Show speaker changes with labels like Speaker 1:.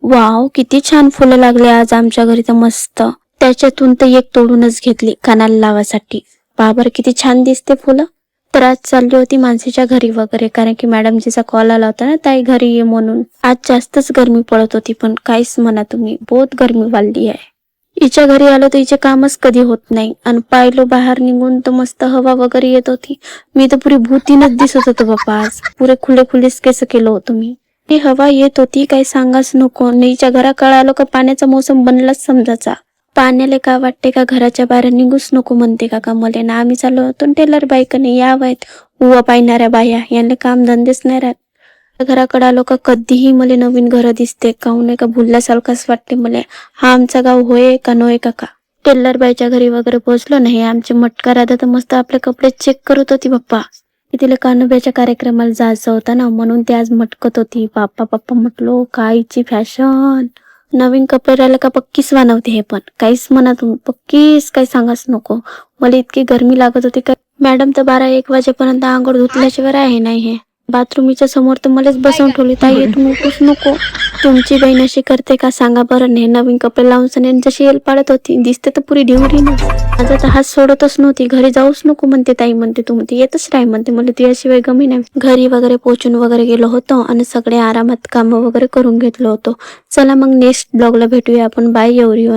Speaker 1: Wow, किती छान फुलं लागले आज आमच्या घरी तर मस्त. त्याच्यातून तर एक तोडूनच घेतली कानाला लावासाठी. बाबर किती छान दिसते फुलं. तर आज चालली होती मानसीच्या घरी वगैरे, कारण की मॅडमजीचा कॉल आला होता ना ताई घरी ये म्हणून. आज जास्तच गरमी पडत होती, पण काहीच म्हणा तुम्ही, बहुत गरमी वाढली आहे. हिच्या घरी आलो तर हिचे कामच कधी होत नाही. आणि पाहिलो बाहेर निघून तर मस्त हवा वगैरे येत होती. मी तर पुरी भूतीनच दिसत होतो बाप्पा. आज पुरे खुले खुलेच केस केलं होतं मी. ती हवा येत होती काही सांगाच नको. नीच्या घराकडे आलो का पाण्याचा मोसम बनलाच समजायचा. पाण्याला का वाटते का घराच्या बाहेर निघूच नको म्हणते का मले ना. आम्ही चाललो होतो टेलर बाईकने यावायत उवा पाहणाऱ्या बाया, यांना काम धंदेच नाही राहत. घराकडे आलो का कधीही मला नवीन घर दिसते. काहून नाही का भुलल्यासारखंच वाटते मला. हा आमचा गाव होय का नव्हे का. टेलर बाईच्या घरी वगैरे पोहोचलो नाही. आमचे मटका राधा तर मस्त आपले कपडे चेक करत होती बाप्पा. तिला कान्होबाच्या कार्यक्रमाला जायचं होता ना, म्हणून ती आज मटकत होती. बाप्पा बाप्पा म्हटलो कायची फॅशन. नवीन कपडे राहिले का पक्कीच वानवते हे, पण काहीच म्हणा तुम्ही, पक्कीच काही सांगाच नको. मला इतकी गरमी लागत होती का मॅडम तर 12-1 वाजेपर्यंत आंघोळ धुतल्याशिवाय आहे नाही. हे बाथरूमच्या समोर तर मलाच बसवून ठेवली. ताई तू उठूच नको. तुमची बहीण अशी करते का सांगा बरं. ने नवीन कपडे लावून सनेन जशी येल पाडत होती, दिसते तर पुरी ढिवरी ना. माझा तर हात सोडतच नव्हती. घरी जाऊच नको म्हणते ताई, म्हणते तू म्हणते येतच राय म्हणते. मला तुझ्याशिवाय गमी नाही. घरी वगैरे पोहोचून वगैरे गेलो होतो आणि सगळे आरामात काम वगैरे करून घेतलो होतो. चला मग नेक्स्ट ब्लॉगला भेटूया आपण. Bye everyone.